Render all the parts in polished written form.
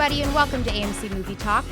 everybody, and welcome to AMC Movie Talk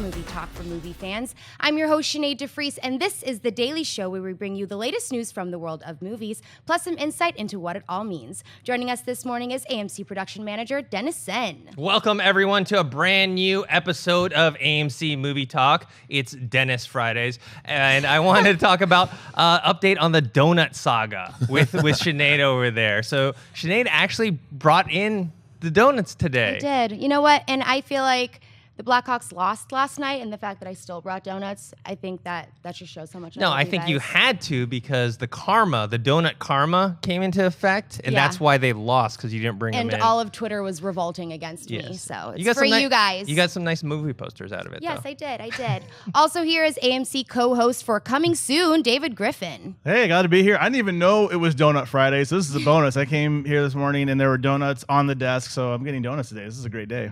for movie fans. I'm your host, Sinead DeFries, and this is the daily show where we bring you the latest news from the world of movies, plus some insight into what it all means. Joining us this morning is AMC production manager, Dennis Sen. Welcome, everyone, to a brand new episode of AMC Movie Talk. It's Dennis Fridays, and I wanted to talk about update on the donut saga with Sinead over there. So Sinead actually brought in the donuts today. I did. You know what? And I feel like the Blackhawks lost last night, and the fact that I still brought donuts, I think that just shows how much I love I think guys. you had to, because the donut karma came into effect, and that's why they lost, because you didn't bring them in. And all of Twitter was revolting against me, so it's for you guys. You got some nice movie posters out of it, Yes, though. I did. Also here is AMC co-host for Coming Soon, David Griffin. Hey, glad to be here. I didn't even know it was Donut Friday, so this is a bonus. I came here this morning, and there were donuts on the desk, so I'm getting donuts today. This is a great day.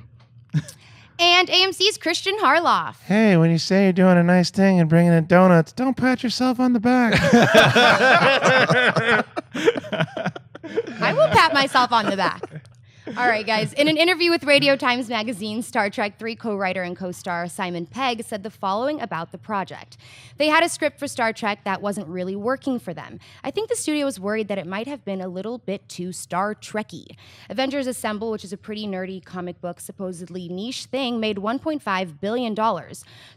And AMC's Christian Harloff. Hey, when you say you're doing a nice thing and bringing in donuts, don't pat yourself on the back. I will pat myself on the back. All right, guys. In an interview with Radio Times Magazine, Star Trek 3 co-writer and co-star Simon Pegg said the following about the project. They had a script for Star Trek that wasn't really working for them. I think the studio was worried that it might have been a little bit too Star Trek-y. Avengers Assemble, which is a pretty nerdy comic book, supposedly niche thing, made $1.5 billion.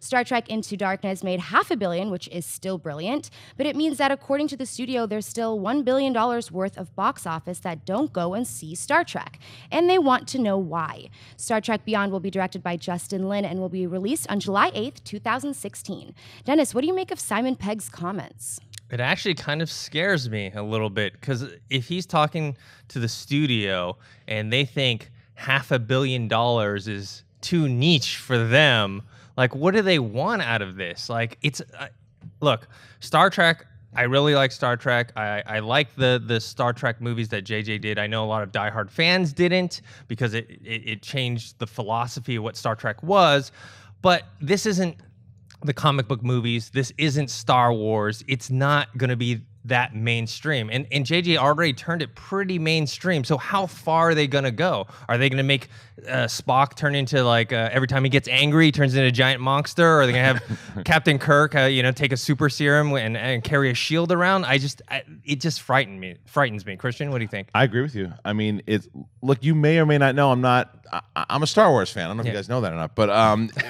Star Trek Into Darkness made $500 million, which is still brilliant, but it means that according to the studio, there's still $1 billion worth of box office that don't go and see Star Trek. And they want to know why. Star Trek Beyond will be directed by Justin Lin and will be released on July 8th, 2016. Dennis, what do you make of Simon Pegg's comments? It actually kind of scares me a little bit, because if he's talking to the studio and they think $500 million is too niche for them, like, what do they want out of this? Like, look, Star Trek, I really like Star Trek. I like the Star Trek movies that JJ did. I know a lot of diehard fans didn't, because it changed the philosophy of what Star Trek was. But this isn't the comic book movies. This isn't Star Wars. It's not going to be that mainstream. And JJ already turned it pretty mainstream. So how far are they going to go? Are they going to make Spock turn into, like, every time he gets angry, he turns into a giant monster? Or are they going to have Captain Kirk, take a super serum and carry a shield around? It just frightens me. Christian, what do you think? I agree with you. I mean, look, you may or may not know, I'm a Star Wars fan. I don't know if you guys know that or not. But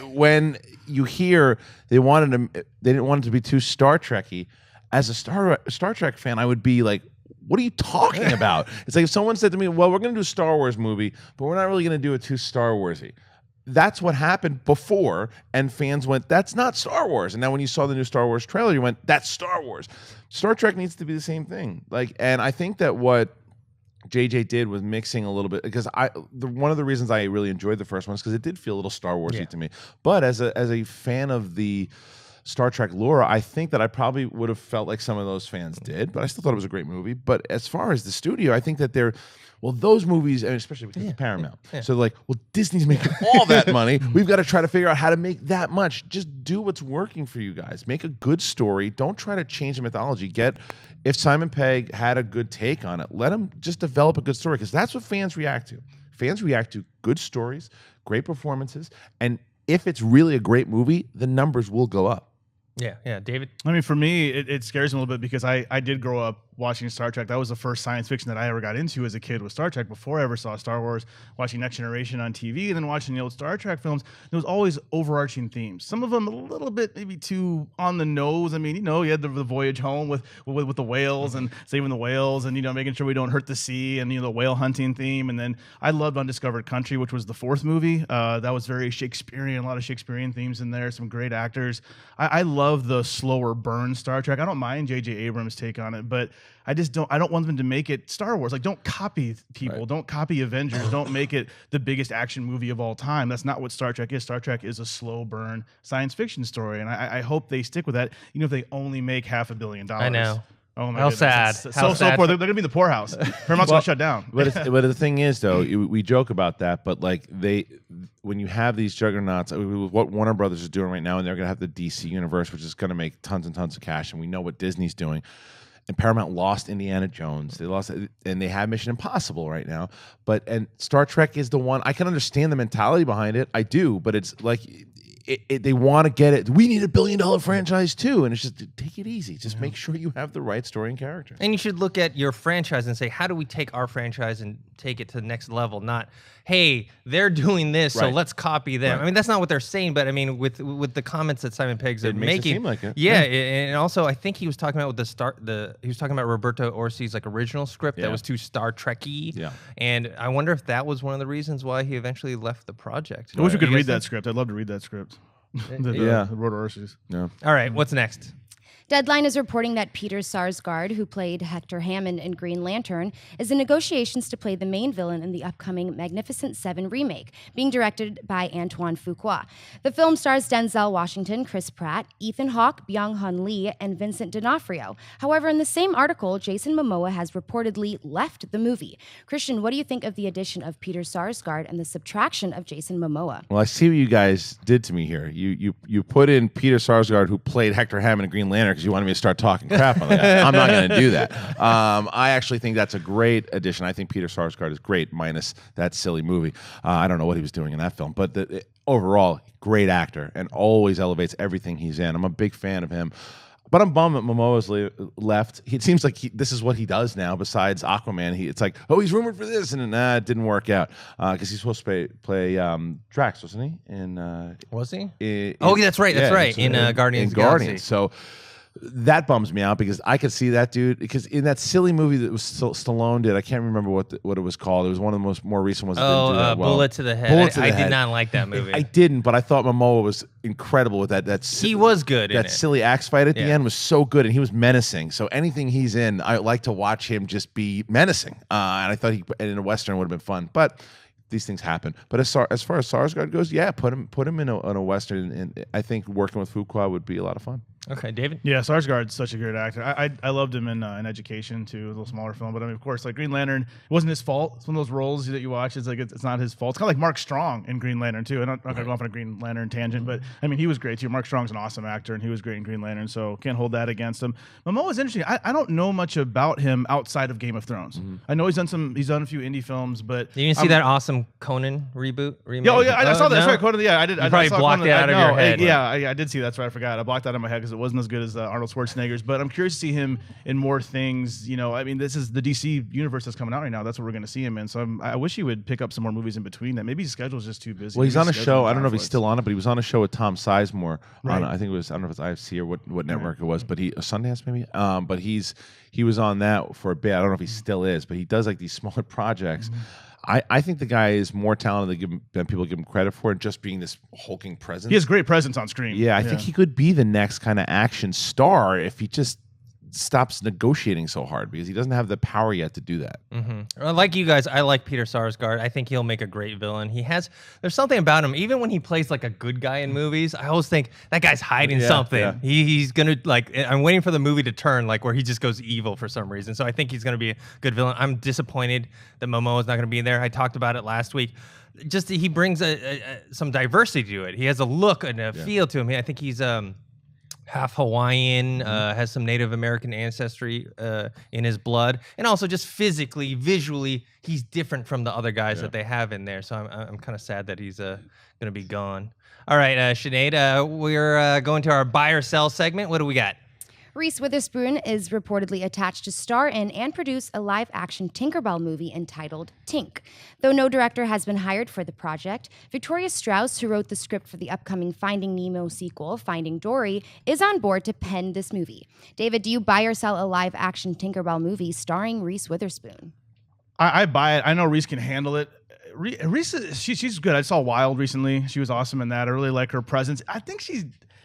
when you hear they didn't want it to be too Star Trek-y, as a Star Trek fan, I would be like, what are you talking about? It's like if someone said to me, well, we're going to do a Star Wars movie, but we're not really going to do it too Star Wars-y. That's what happened before, and fans went, that's not Star Wars. And now when you saw the new Star Wars trailer, you went, that's Star Wars. Star Trek needs to be the same thing. And I think that what JJ did was mixing a little bit, because one of the reasons I really enjoyed the first one is because it did feel a little Star Wars-y to me. But as a fan of the Star Trek lore, I think that I probably would have felt like some of those fans did, but I still thought it was a great movie. But as far as the studio, I think that those movies, and especially because it's Paramount, so like, well, Disney's making all that money. We've got to try to figure out how to make that much. Just do what's working for you guys. Make a good story. Don't try to change the mythology. If Simon Pegg had a good take on it, let him just develop a good story, because that's what fans react to. Fans react to good stories, great performances, and if it's really a great movie, the numbers will go up. Yeah, David? I mean, for me, it scares me a little bit, because I did grow up watching Star Trek. That was the first science fiction that I ever got into as a kid, was Star Trek. Before I ever saw Star Wars, watching Next Generation on TV and then watching the old Star Trek films, there was always overarching themes. Some of them a little bit maybe too on the nose. I mean, you had the voyage home with the whales and saving the whales, and making sure we don't hurt the sea, and the whale hunting theme. And then I loved Undiscovered Country, which was the fourth movie. That was very Shakespearean, a lot of Shakespearean themes in there, some great actors. I love the slower burn Star Trek. I don't mind J.J. Abrams' take on it, but I don't want them to make it Star Wars. Like, don't copy people. Right. Don't copy Avengers. Don't make it the biggest action movie of all time. That's not what Star Trek is. Star Trek is a slow burn science fiction story, and I hope they stick with that, if they only make $500 million. I know. Oh my How goodness. sad. So poor. They're going to be in the poorhouse. Paramount's going to shut down. But the thing is, though, we joke about that, but like when you have these juggernauts, what Warner Brothers is doing right now, and they're going to have the DC universe, which is going to make tons and tons of cash, and we know what Disney's doing. And Paramount lost Indiana Jones. They lost, and they have Mission Impossible right now. And Star Trek is the one. I can understand the mentality behind it. I do, but it's like they want to get it. We need $1 billion franchise too, and it's just take it easy. Just make sure you have the right story and characters. And you should look at your franchise and say, how do we take our franchise and take it to the next level? Not, hey, they're doing this, so let's copy them. Right. I mean, that's not what they're saying, but I mean, with the comments that Simon Pegg's It makes making, it seem like it. yeah, and also I think he was talking about he was talking about Roberto Orsi's like original script that was too Star Trek-y. Yeah. And I wonder if that was one of the reasons why he eventually left the project. I wish we could You guys read that think? script. I'd love to read that script. The Road Orsies. Yeah. All right, what's next? Deadline is reporting that Peter Sarsgaard, who played Hector Hammond in Green Lantern, is in negotiations to play the main villain in the upcoming Magnificent Seven remake, being directed by Antoine Fuqua. The film stars Denzel Washington, Chris Pratt, Ethan Hawke, Byung-Hun Lee, and Vincent D'Onofrio. However, in the same article, Jason Momoa has reportedly left the movie. Christian, what do you think of the addition of Peter Sarsgaard and the subtraction of Jason Momoa? Well, I see what you guys did to me here. You put in Peter Sarsgaard, who played Hector Hammond in Green Lantern, because you wanted me to start talking crap on the guy. I'm not going to do that. I actually think that's a great addition. I think Peter Sarsgaard is great, minus that silly movie. I don't know what he was doing in that film, but overall, great actor and always elevates everything he's in. I'm a big fan of him. But I'm bummed that Momoa's left. It seems like this is what he does now. Besides Aquaman, it's like, oh, he's rumored for this, and it didn't work out because he's supposed to play Drax, wasn't he? Was he? That's right. That's right. In Guardians of the Galaxy. So that bums me out because I could see that dude. Because in that silly movie that was Stallone did, I can't remember what it was called. It was one of the more recent ones. That didn't do that well. Bullet to the Head. I did not like that movie. I didn't, but I thought Momoa was incredible with that. He was good. That silly axe fight at the end was so good, and he was menacing. So anything he's in, I like to watch him just be menacing. And I thought in a Western would have been fun, but these things happen. But as far as Sarsgaard goes, yeah, put him in a Western, and I think working with Fuqua would be a lot of fun. Okay, David? Yeah, Sarsgaard's such a great actor. I loved him in Education, too, a little smaller film. But, I mean, of course, like Green Lantern, it wasn't his fault. It's one of those roles that you watch. It's like it's not his fault. It's kind of like Mark Strong in Green Lantern, too. I'm not going to go off on a Green Lantern tangent, but, I mean, he was great, too. Mark Strong's an awesome actor, and he was great in Green Lantern, so can't hold that against him. Momoa's interesting. I don't know much about him outside of Game of Thrones. I know he's done a few indie films, but... You didn't see that awesome Conan remake? Yeah, I saw that. That's right, Conan. Yeah, I did. You probably blocked it out of your head. Yeah, I did see that. That's right. I forgot. I blocked that out of my head because it wasn't as good as Arnold Schwarzenegger's. But I'm curious to see him in more things. You know, I mean, this is the DC universe that's coming out right now. That's what we're going to see him in. So I wish he would pick up some more movies in between that. Maybe his schedule's just too busy. Well, he's Maybe on a his show. schedule's I don't know if he's conflicts. still on it, but he was on a show with Tom Sizemore. Right. I think it was. I don't know if it's IFC or what network it was, but Sundance maybe. But he was on that for a bit. I don't know if he still is, but he does like these smaller projects. I think the guy is more talented than people give him credit for, just being this hulking presence. He has great presence on screen. Yeah, I think he could be the next kind of action star if he just stops negotiating so hard, because he doesn't have the power yet to do that. Like you guys, I like Peter Sarsgaard. I think he'll make a great villain. There's something about him. Even when he plays like a good guy in movies, I always think that guy's hiding something. Yeah. He's gonna I'm waiting for the movie to turn where he just goes evil for some reason. So I think he's gonna be a good villain. I'm disappointed that Momoa's not gonna be in there. I talked about it last week. Just he brings some diversity to it. He has a look and a feel to him. I think he's half Hawaiian, has some Native American ancestry in his blood, and also just physically, visually, he's different from the other guys that they have in there. So I'm kind of sad that he's going to be gone. All right, Sinead, we're going to our buy or sell segment. What do we got? Reese Witherspoon is reportedly attached to star in and produce a live-action Tinkerbell movie entitled Tink. Though no director has been hired for the project, Victoria Strauss, who wrote the script for the upcoming Finding Nemo sequel, Finding Dory, is on board to pen this movie. David, do you buy or sell a live-action Tinkerbell movie starring Reese Witherspoon? I buy it. I know Reese can handle it. Reese, she's good. I saw Wild recently. She was awesome in that. I really like her presence. I think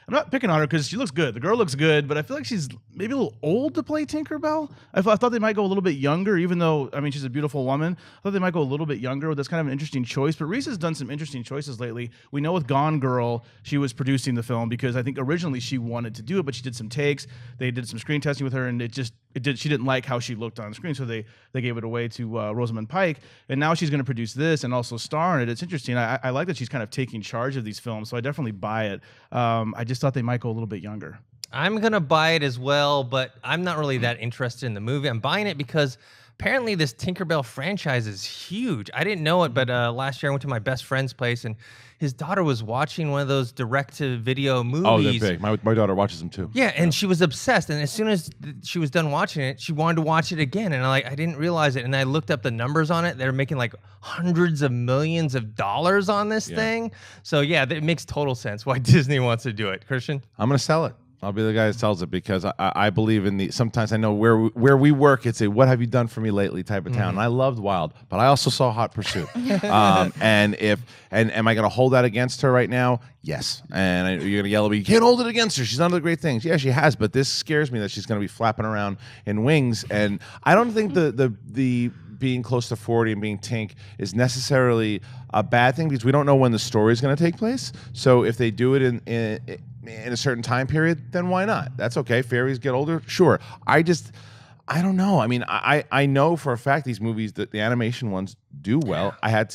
I'm not picking on her because she looks good. The girl looks good, but I feel like she's maybe a little old to play Tinkerbell. I thought they might go a little bit younger, even though, I mean, she's a beautiful woman. I thought they might go a little bit younger. That's kind of an interesting choice. But Reese has done some interesting choices lately. We know with Gone Girl, she was producing the film because I think originally she wanted to do it, but she did some takes. They did some screen testing with her, and she didn't like how she looked on screen, so they gave it away to Rosamund Pike. And now she's going to produce this and also star in it. It's interesting. I like that she's kind of taking charge of these films, so I definitely buy it. I just thought they might go a little bit younger. I'm gonna buy it as well, but I'm not really that interested in the movie. I'm buying it because apparently this Tinkerbell franchise is huge. I didn't know it, but last year I went to my best friend's place and his daughter was watching one of those direct-to-video movies. Oh, they're big. My daughter watches them too. Yeah, and she was obsessed. And as soon as she was done watching it, she wanted to watch it again. And I didn't realize it. And I looked up the numbers on it. They're making like hundreds of millions of dollars on this thing. So yeah, it makes total sense why Disney wants to do it. Christian? I'm going to sell it. I'll be the guy that sells it because I believe in the. Sometimes I know where we work. It's a "what have you done for me lately" type of town. And I loved Wild, but I also saw Hot Pursuit. And am I going to hold that against her right now? Yes. And you're going to yell at me, "You can't hold it against her. She's done the great things." Yeah, she has, but this scares me that she's going to be flapping around in wings. And I don't think the being close to 40 and being Tink is necessarily a bad thing because we don't know when the story is going to take place. So if they do it in a certain time period, then why not? That's okay. Fairies get older, sure. I don't know. I mean, I know for a fact these movies, the animation ones, do well. I had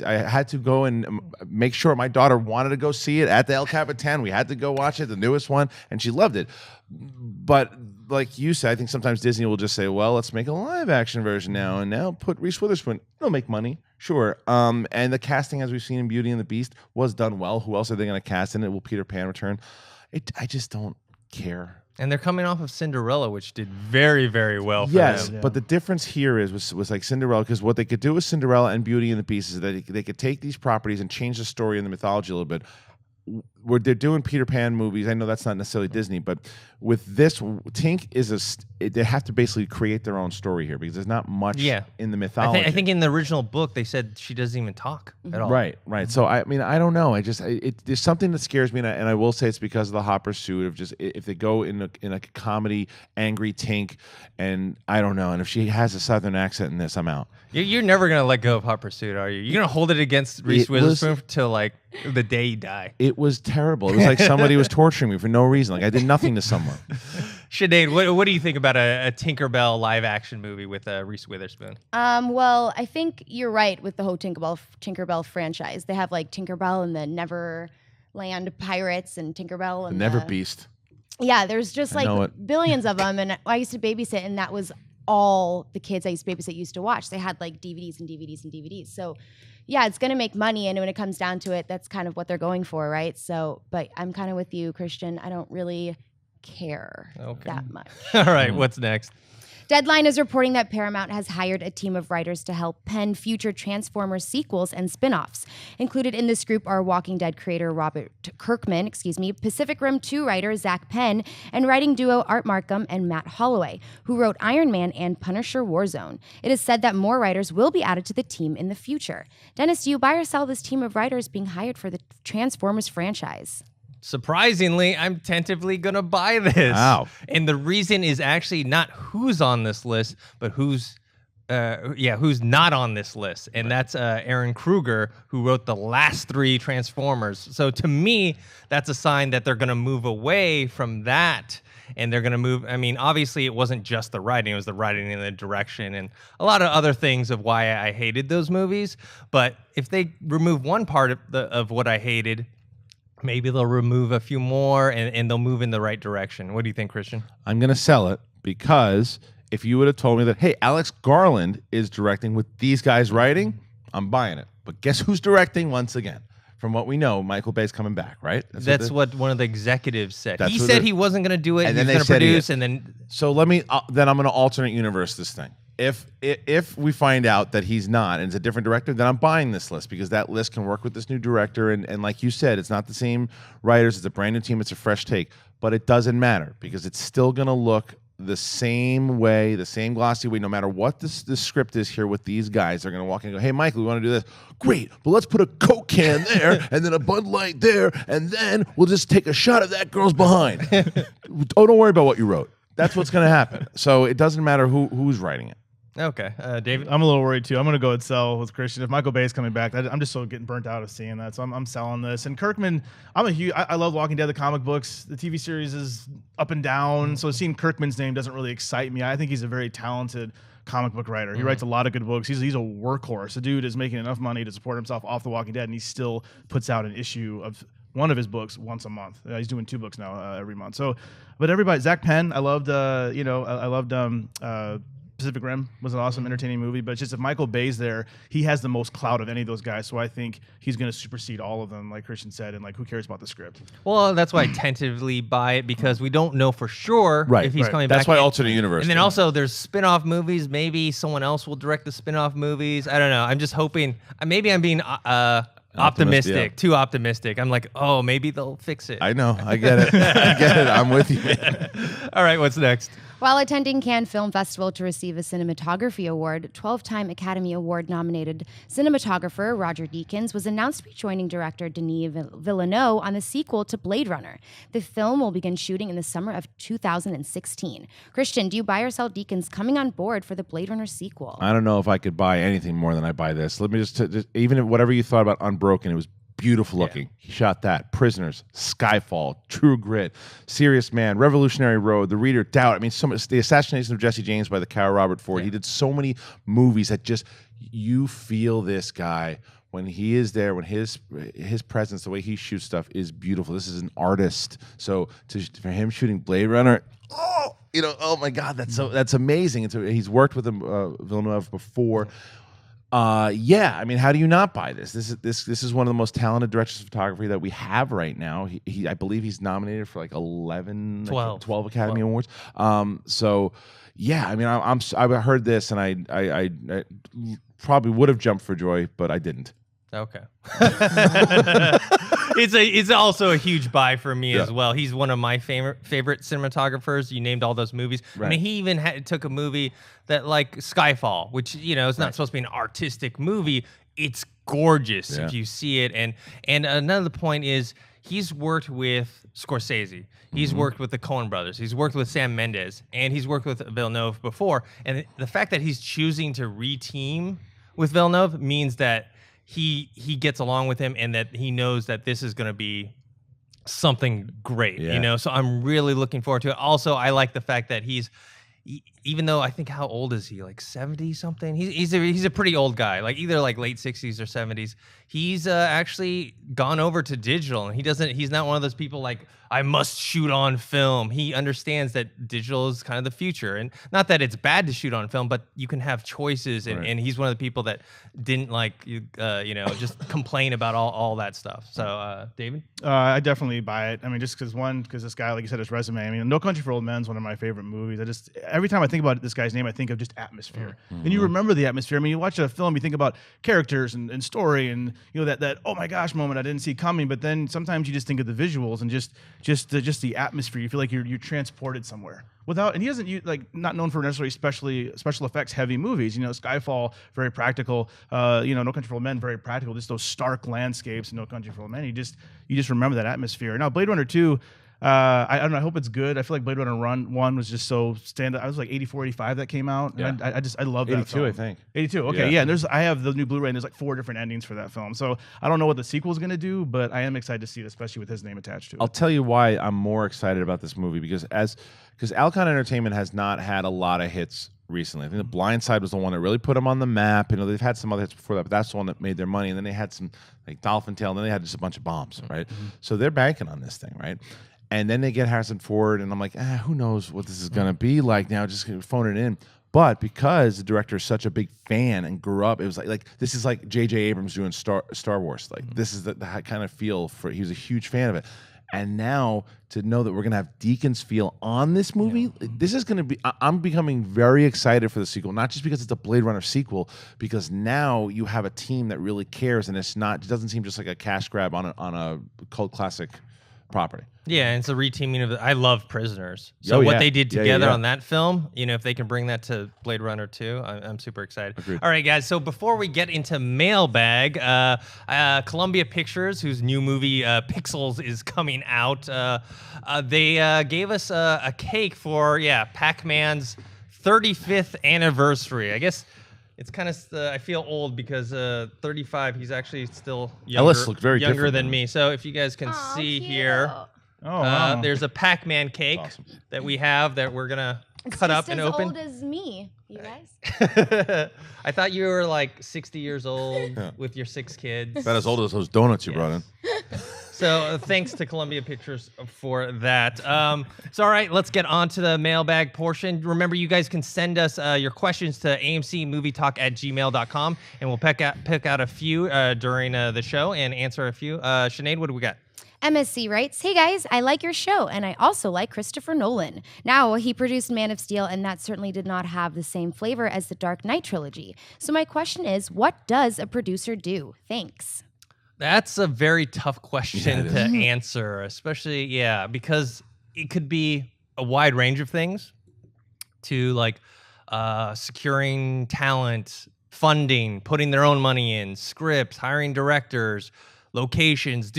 to go and make sure my daughter wanted to go see it at the El Capitan. We had to go watch it, the newest one, and she loved it. But like you said, I think sometimes Disney will just say, well, let's make a live action version now, and now put Reese Witherspoon. It'll make money, sure. And the casting, as we've seen in Beauty and the Beast, was done well. Who else are they going to cast in it? Will Peter Pan return? I just don't care. And they're coming off of Cinderella, which did very, very well for yes, them. but the difference here was like Cinderella, because what they could do with Cinderella and Beauty and the Beast is that they could take these properties and change the story and the mythology a little bit. Where they're doing Peter Pan movies, I know that's not necessarily Disney, but with this, Tink they have to basically create their own story here because there's not much in the mythology. I think in the original book they said she doesn't even talk at all. Right. So I mean, I don't know. There's something that scares me, and I will say it's because of the hot pursuit of just if they go in a comedy, angry Tink, and I don't know. And if she has a southern accent in this, I'm out. You're never gonna let go of Hot Pursuit, are you? You're gonna hold it against Reese Witherspoon till like the day you die. It was terrible. It was like somebody was torturing me for no reason. Like I did nothing to someone. Sinead, what do you think about a Tinkerbell live action movie with Reese Witherspoon? Well, I think you're right with the whole Tinkerbell franchise. They have like Tinkerbell and the Neverland Pirates and Tinkerbell and the Never Beast. Yeah, there's just like billions of them. And I used to babysit, and that was all the kids I used to babysit used to watch. They had like DVDs and DVDs and DVDs. So yeah, it's going to make money. And when it comes down to it, that's kind of what they're going for, right? So, but I'm kind of with you, Christian. I don't really care that much. All right, what's next? Deadline is reporting that Paramount has hired a team of writers to help pen future Transformers sequels and spin-offs. Included in this group are Walking Dead creator Robert Kirkman, Pacific Rim 2 writer Zach Penn, and writing duo Art Markham and Matt Holloway, who wrote Iron Man and Punisher Warzone. It is said that more writers will be added to the team in the future. Dennis, do you buy or sell this team of writers being hired for the Transformers franchise? Surprisingly, I'm tentatively going to buy this. Wow. And the reason is actually not who's on this list, but who's not on this list. And that's Aaron Kruger, who wrote the last 3 Transformers. So to me, that's a sign that they're going to move away from that. And they're going to move. I mean, obviously, it wasn't just the writing. It was the writing and the direction and a lot of other things of why I hated those movies. But if they remove one part of what I hated, maybe they'll remove a few more and they'll move in the right direction. What do you think, Christian? I'm going to sell it because if you would have told me that, hey, Alex Garland is directing with these guys writing, I'm buying it. But guess who's directing once again? From what we know, Michael Bay's coming back, right? That's what one of the executives said. He said he wasn't going to do it, and he was going to produce, and then... So then I'm going to alternate universe this thing. If we find out that he's not and it's a different director, then I'm buying this list because that list can work with this new director. And like you said, it's not the same writers. It's a brand new team. It's a fresh take. But it doesn't matter because it's still going to look the same way, the same glossy way, no matter what the script is here with these guys. They're going to walk in and go, hey, Michael, we want to do this. Great, but let's put a Coke can there and then a Bud Light there, and then we'll just take a shot of that girl's behind. Oh, don't worry about what you wrote. That's what's going to happen. So it doesn't matter who's writing it. Okay, David? I'm a little worried too. I'm going to go and sell with Christian. If Michael Bay is coming back, I'm just so getting burnt out of seeing that. So I'm selling this. And Kirkman, I love Walking Dead, the comic books. The TV series is up and down. So seeing Kirkman's name doesn't really excite me. I think he's a very talented comic book writer. He writes a lot of good books. He's a workhorse. The dude is making enough money to support himself off The Walking Dead, and he still puts out an issue of one of his books once a month. He's doing 2 books now every month. So, but everybody, Zach Penn, I loved. I loved. Pacific Rim was an awesome, entertaining movie, but it's just if Michael Bay's there, he has the most clout of any of those guys. So I think he's going to supersede all of them, like Christian said, and like who cares about the script? Well, that's why I tentatively buy it because we don't know for sure if he's coming back. That's why alternate universe. And then also there's spin-off movies. Maybe someone else will direct the spin-off movies. I don't know. I'm just hoping. Maybe I'm being optimistic, too optimistic. I'm like, oh, maybe they'll fix it. I know. I get it. I get it. I'm with you, man. All right, what's next? While attending Cannes Film Festival to receive a Cinematography Award, 12-time Academy Award-nominated cinematographer Roger Deakins was announced to be joining director Denis Villeneuve on the sequel to Blade Runner. The film will begin shooting in the summer of 2016. Christian, do you buy or sell Deakins coming on board for the Blade Runner sequel? I don't know if I could buy anything more than I buy this. Let me just even if whatever you thought about Unbroken, it was beautiful looking. He shot that. Prisoners, Skyfall, True Grit, Serious Man, Revolutionary Road, The Reader, Doubt. I mean, the Assassination of Jesse James by the Carol Robert Ford. He did so many movies that just you feel this guy when he is there, when his presence, the way he shoots stuff is beautiful. This is an artist. So for him shooting Blade Runner, oh my God, that's amazing. And so he's worked with Villeneuve before. I mean, how do you not buy this? This is one of the most talented directors of photography that we have right now. I believe he's nominated for like 12 Academy Awards. I mean, I heard this and I probably would have jumped for joy, but I didn't. Okay. It's also a huge buy for me as well. He's one of my favorite cinematographers. You named all those movies. Right. I mean, he even took a movie that like Skyfall, which is not supposed to be an artistic movie. It's gorgeous if you see it. And another point is he's worked with Scorsese. He's worked with the Coen brothers. He's worked with Sam Mendes, and he's worked with Villeneuve before. And the fact that he's choosing to re-team with Villeneuve means that he gets along with him and that he knows that this is going to be something great, So I'm really looking forward to it. Also, I like the fact that even though I think, how old is he? Like 70 something? He's a pretty old guy, like either like late 60s or 70s. He's actually gone over to digital, and he's not one of those people like, I must shoot on film. He understands that digital is kind of the future, and not that it's bad to shoot on film, but you can have choices, and he's one of the people that didn't just complain about all that stuff. So, David? I definitely buy it. I mean, just because this guy, like you said, his resume. I mean, No Country for Old Men is one of my favorite movies. Every time I think about this guy's name, I think of just atmosphere, and you remember the atmosphere. I mean, you watch a film, you think about characters and story, and that oh my gosh moment I didn't see coming. But then sometimes you just think of the visuals and just the atmosphere. You feel like you're transported somewhere. And he doesn't not known for necessarily special effects heavy movies. Skyfall, very practical. No Country for Old Men, very practical. Just those stark landscapes in No Country for Old Men. You just remember that atmosphere. Now Blade Runner 2. I don't know. I hope it's good. I feel like Blade Runner 1 was just so stand-up. I was like 84, 85 that came out. Yeah. And I love that 82, film. I think. 82. Okay, yeah. And I have the new Blu-ray, and there's like 4 different endings for that film. So I don't know what the sequel is going to do, but I am excited to see it, especially with his name attached to it. I'll tell you why I'm more excited about this movie because Alcon Entertainment has not had a lot of hits recently. I think The Blind Side was the one that really put them on the map. They've had some other hits before that, but that's the one that made their money. And then they had some like Dolphin Tale, and then they had just a bunch of bombs, right? So they're banking on this thing, right? And then they get Harrison Ford, and I'm like, who knows what this is going to be like now, just phone it in. But because the director is such a big fan and grew up, it was like this is like J.J. Abrams doing Star Wars. Like this is the kind of feel for, he was a huge fan of it. And now to know that we're going to have Deakins feel on this movie, this is going to be, I'm becoming very excited for the sequel, not just because it's a Blade Runner sequel, because now you have a team that really cares, and it doesn't seem just like a cash grab on a cult classic property. Yeah, and it's a reteaming of I love Prisoners. So what they did together on that film, if they can bring that to Blade Runner 2, I'm super excited. Agreed. All right, guys, so before we get into mailbag, Columbia Pictures, whose new movie Pixels is coming out, they gave us a cake for, Pac-Man's 35th anniversary. I guess it's kind of, I feel old because 35, he's actually still Ellis looked very younger different than me. So if you guys can see here, there's a Pac-Man cake that we have that we're going to cut up and open. It's as old as me, you guys. I thought you were like 60 years old with your 6 kids. About as old as those donuts you brought in. So thanks to Columbia Pictures for that. So all right, let's get on to the mailbag portion. Remember, you guys can send us your questions to amcmovietalk@gmail.com, and we'll pick out a few during the show and answer a few. Sinead, what do we got? MSC writes, "Hey guys, I like your show, and I also like Christopher Nolan. Now, he produced Man of Steel, and that certainly did not have the same flavor as the Dark Knight trilogy. So my question is, what does a producer do? Thanks." That's a very tough question to answer, especially, because it could be a wide range of things, to like securing talent, funding, putting their own money in, scripts, hiring directors, locations.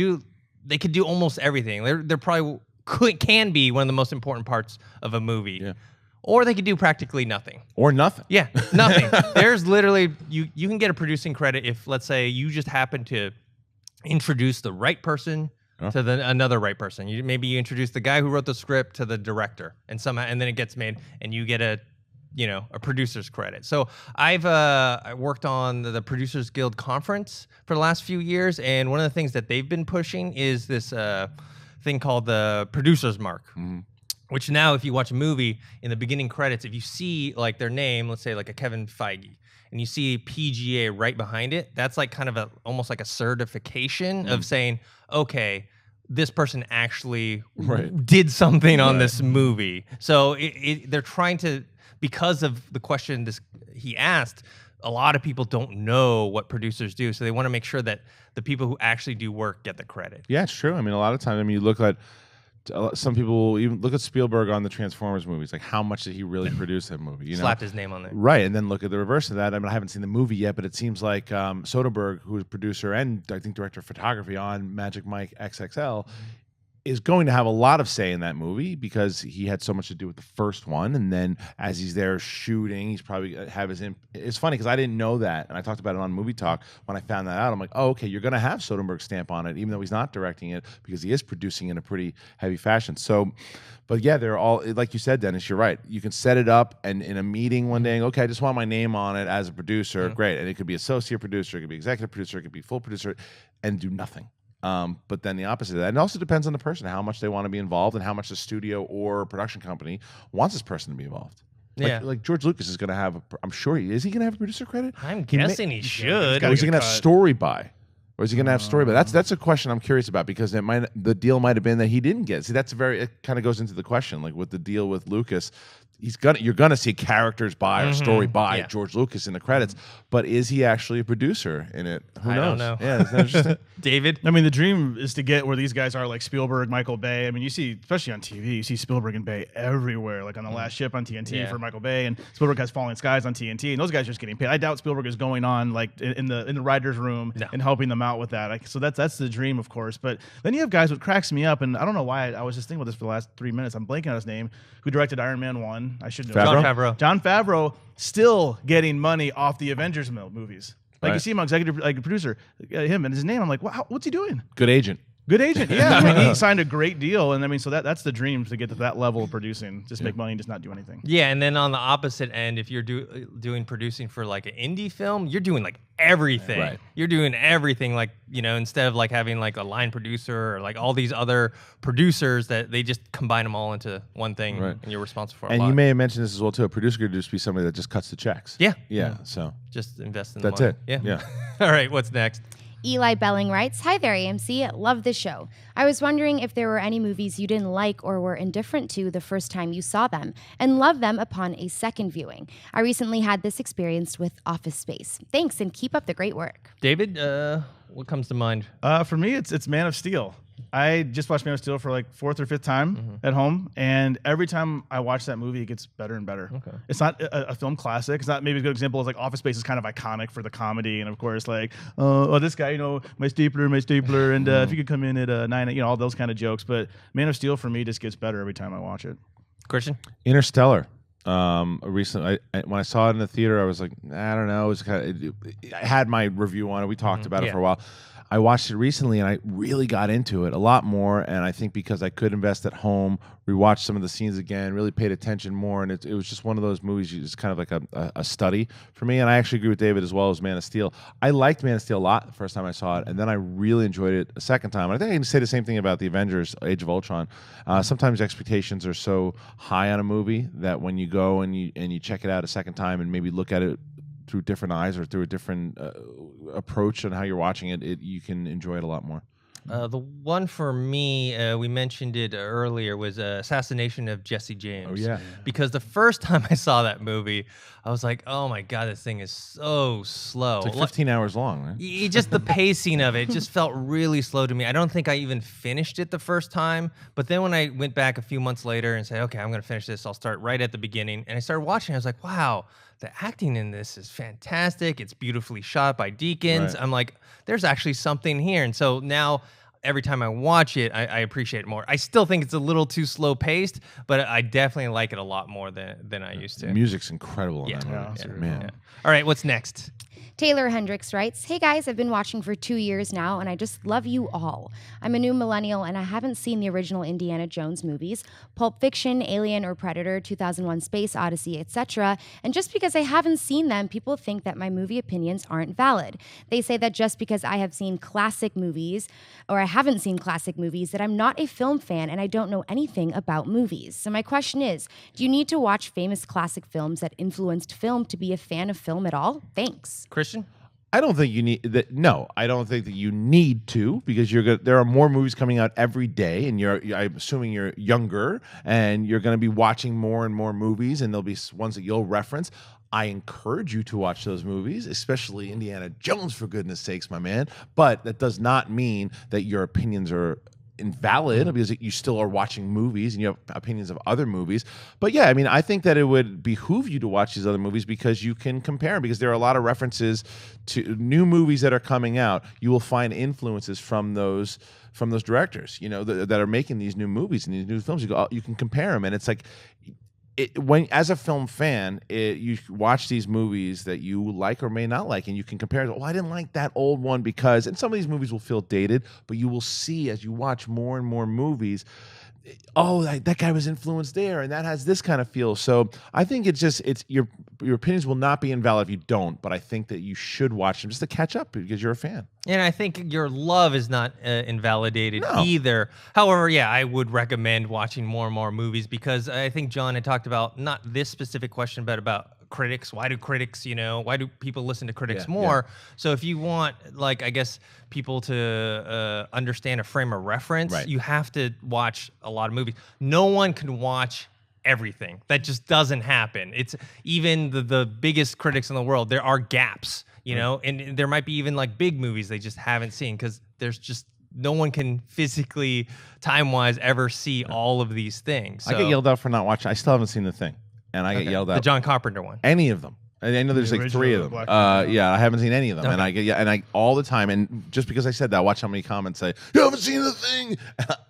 They could do almost everything. They're probably can be one of the most important parts of a movie. Yeah. Or they could do practically nothing. Or nothing. Yeah, nothing. There's literally, you can get a producing credit if, let's say, you just happen to introduce the right person to another right person. Maybe you introduce the guy who wrote the script to the director, and then it gets made, and you get a producer's credit. So I've I worked on the Producers Guild conference for the last few years, and one of the things that they've been pushing is this thing called the producer's mark. Mm-hmm. Which now, if you watch a movie, in the beginning credits, if you see like their name, let's say like a Kevin Feige, and you see PGA right behind it, that's like kind of almost like a certification of saying, okay, this person actually did something on this movie. So they're trying to, because of the question he asked, a lot of people don't know what producers do, so they want to make sure that the people who actually do work get the credit. Yeah, it's true. I mean, a lot of times, you look at some people even look at Spielberg on the Transformers movies. Like, how much did he really produce that movie? Slapped his name on there, right? And then look at the reverse of that. I mean, I haven't seen the movie yet, but it seems like Soderbergh, who is producer and I think director of photography on Magic Mike XXL, is going to have a lot of say in that movie because he had so much to do with the first one. And then as he's there shooting, he's probably have his it's funny because I didn't know that, and I talked about it on Movie Talk. When I found that out, I'm like, oh, okay, you're going to have Soderbergh's stamp on it, even though he's not directing it, because he is producing in a pretty heavy fashion. So, but yeah, they're all, like you said, Dennis, you're right. You can set it up and in a meeting one day, okay, I just want my name on it as a producer. Great. And it could be associate producer, it could be executive producer, it could be full producer, and do nothing. But then the opposite of that, and it also depends on the person, how much they want to be involved and how much the studio or production company wants this person to be involved. Like George Lucas is going to have, I'm sure is he going to have a producer credit? I'm guessing he should. Or is he going to have story by? Or is he going to have story by? That's a question I'm curious about, because the deal might have been that he didn't get. See, it kind of goes into the question, like with the deal with Lucas. You're gonna see characters by or story by George Lucas in the credits, but is he actually a producer in it? Who knows? I don't know. Yeah, isn't that interesting? David? I mean, the dream is to get where these guys are, like Spielberg, Michael Bay. I mean, you see, especially on TV, you see Spielberg and Bay everywhere, like on The Last Ship on TNT for Michael Bay, and Spielberg has Falling Skies on TNT, and those guys are just getting paid. I doubt Spielberg is going on like in the writers' room and helping them out with that. So that's the dream, of course. But then you have guys, what cracks me up, and I don't know why I was just thinking about this for the last 3 minutes. I'm blanking on his name, who directed Iron Man 1. I should know. Jon Favreau still getting money off the Avengers movies. Like you see him on executive, like producer, him and his name. I'm like, wow, what's he doing? Good agent. Yeah. I mean, he signed a great deal, and I mean, so that's the dream, to get to that level of producing, just make money and just not do anything. Yeah, and then on the opposite end, if you're doing producing for like an indie film, you're doing like everything. Right. You're doing everything, like, instead of like having like a line producer or like all these other producers that they just combine them all into one thing, and you're responsible for. And you may have mentioned this as well too. A producer could just be somebody that just cuts the checks. Yeah. So just invest in. That's the money. it. Yeah. All right. What's next? Eli Belling writes, "Hi there, AMC. Love the show. I was wondering if there were any movies you didn't like or were indifferent to the first time you saw them, and loved them upon a second viewing. I recently had this experience with Office Space. Thanks, and keep up the great work." David, what comes to mind? For me, it's Man of Steel. I just watched Man of Steel for like 4th or 5th time at home, and every time I watch that movie, it gets better and better. Okay. It's not a film classic. It's not, maybe a good example is like Office Space is kind of iconic for the comedy, and of course like, this guy, my stapler, and if you could come in at 9, all those kind of jokes. But Man of Steel for me just gets better every time I watch it. Christian? Interstellar. Recently, when I saw it in the theater, I was like, I don't know. It was I had my review on it. We talked about it for a while. I watched it recently and I really got into it a lot more. And I think because I could invest at home, rewatch some of the scenes again, really paid attention more. And it was just one of those movies, it's kind of like a study for me. And I actually agree with David as well as Man of Steel. I liked Man of Steel a lot the first time I saw it. And then I really enjoyed it a second time. And I think I can say the same thing about the Avengers Age of Ultron. Sometimes expectations are so high on a movie that when you go and you check it out a second time and maybe look at it through different eyes or through a different approach on how you're watching it, you can enjoy it a lot more. The one for me, we mentioned it earlier, was Assassination of Jesse James. Oh, yeah. Because the first time I saw that movie, I was like, oh my God, this thing is so slow. It's like 15 hours long, right? Just the pacing of it just felt really slow to me. I don't think I even finished it the first time. But then when I went back a few months later and said, okay, I'm going to finish this, I'll start right at the beginning. And I started watching, I was like, wow, the acting in this is fantastic. It's beautifully shot by Deakins. Right. I'm like, there's actually something here. And so now every time I watch it, I appreciate it more. I still think it's a little too slow paced, but I definitely like it a lot more than I used to. The music's incredible in Yeah. that movie. Yeah. Man. Yeah. All right, what's next? Taylor Hendricks writes, "Hey guys, I've been watching for 2 years now, and I just love you all. I'm a new millennial, and I haven't seen the original Indiana Jones movies, Pulp Fiction, Alien or Predator, 2001 Space Odyssey, etc. And just because I haven't seen them, people think that my movie opinions aren't valid. They say that just because I have seen classic movies, or I haven't seen classic movies, that I'm not a film fan and I don't know anything about movies. So my question is, do you need to watch famous classic films that influenced film to be a fan of film at all? Thanks." Christian? I don't think you need that. No, I don't think that you need to, because there are more movies coming out every day, and I'm assuming you're younger and you're going to be watching more and more movies, and there'll be ones that you'll reference. I encourage you to watch those movies, especially Indiana Jones, for goodness sakes, my man. But that does not mean that your opinions are invalid, because you still are watching movies and you have opinions of other movies. But yeah, I mean, I think that it would behoove you to watch these other movies because you can compare them, because there are a lot of references to new movies that are coming out. You will find influences from those directors, that are making these new movies and these new films. You can compare them, and it's like, when as a film fan, you watch these movies that you like or may not like, and you can compare it. Oh, I didn't like that old one because, and some of these movies will feel dated, but you will see as you watch more and more movies, oh, that guy was influenced there, and that has this kind of feel. So I think it's your opinions will not be invalid if you don't, but I think that you should watch them just to catch up because you're a fan. And I think your love is not invalidated No. either. However, yeah, I would recommend watching more and more movies, because I think John had talked about not this specific question, but about critics. Why do critics, why do people listen to critics more? Yeah. So if you want, I guess, people to understand a frame of reference, right, you have to watch a lot of movies. No one can watch everything. That just doesn't happen. It's even the biggest critics in the world, there are gaps, and there might be even big movies they just haven't seen, because there's just no one can physically, time-wise, ever see all of these things. So, I get yelled out for not watching. I still haven't seen The Thing, and I get yelled out. The John Carpenter one. Any of them. I know there's The 3 of them. Yeah, I haven't seen any of them, and I get all the time. And just because I said that, watch how many comments say you haven't seen The Thing,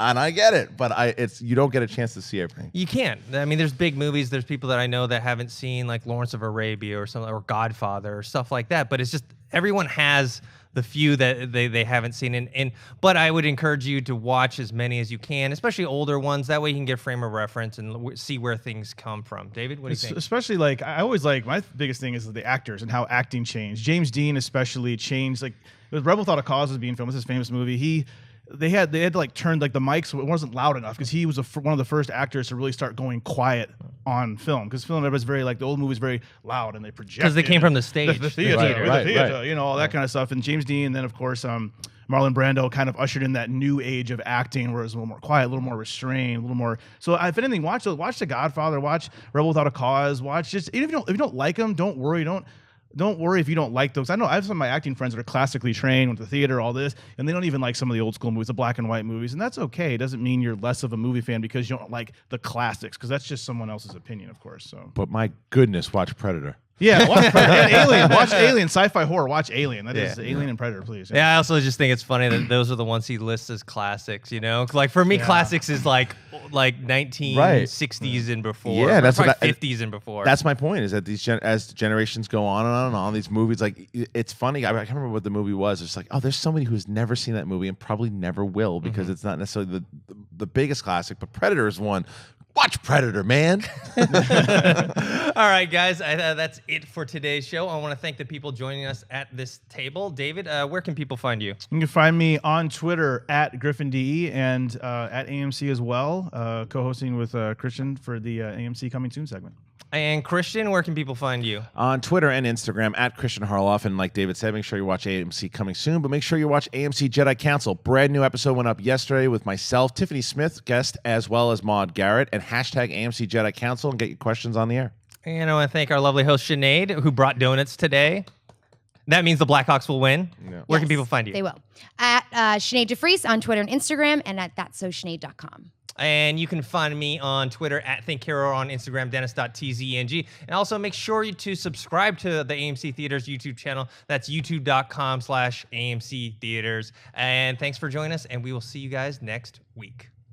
and I get it, but you don't get a chance to see everything. You can't. I mean, there's big movies. There's people that I know that haven't seen Lawrence of Arabia or something, or Godfather or stuff like that. But it's just everyone has the few that they haven't seen. But I would encourage you to watch as many as you can, especially older ones. That way you can get frame of reference and see where things come from. David, what do you think? Especially I always my biggest thing is the actors and how acting changed. James Dean especially changed. It was Rebel Without a Cause was being filmed. This is his famous movie. They had to turn the mic so it wasn't loud enough, because he was one of the first actors to really start going quiet on film, because film was very the old movies very loud and they projected, because they came from the stage, the theater, right. All that kind of stuff. And James Dean, and then of course Marlon Brando kind of ushered in that new age of acting, where it was a little more quiet, a little more restrained, a little more. So if anything, watch The Godfather, watch Rebel Without a Cause, watch even if you don't like them, don't worry, Don't worry if you don't like those. I know I have some of my acting friends that are classically trained, went to theater, all this, and they don't even like some of the old school movies, the black and white movies, and that's okay. It doesn't mean you're less of a movie fan because you don't like the classics, because that's just someone else's opinion, of course. So, But my goodness, watch Predator. Yeah, watch Predator. And Alien. Watch Alien. Sci-fi horror. Watch Alien. That is Yeah. Alien and Predator, please. Yeah, I also just think it's funny that those are the ones he lists as classics. You know, like for me, classics is like 1960s and before. Yeah, that's what 50s and before. That's my point. Is that as generations go on and on and on, these movies, like it's funny. I can't remember what the movie was. It's like, oh, there's somebody who's never seen that movie and probably never will because it's not necessarily the biggest classic. But Predator is one. Watch Predator, man. All right, guys, that's it for today's show. I want to thank the people joining us at this table. David, where can people find you? You can find me on Twitter at GriffinDE and at AMC as well, co-hosting with Christian for the AMC Coming Soon segment. And Christian, where can people find you? On Twitter and Instagram at Christian Harloff. And like David said, make sure you watch AMC Coming Soon, but make sure you watch AMC Jedi Council. Brand new episode went up yesterday with myself, Tiffany Smith, guest, as well as Maude Garrett, and hashtag AMC Jedi Council and get your questions on the air. And I want to thank our lovely host, Sinead, who brought donuts today. That means the Blackhawks will win. Yeah. Where can people find you? They will. At Sinead DeFries on Twitter and Instagram, and at thatsosinead.com. And you can find me on Twitter at ThinkHero, on Instagram, Dennis.tzeng. And also make sure to subscribe to the AMC Theaters YouTube channel. That's youtube.com/AMC Theaters. And thanks for joining us, and we will see you guys next week.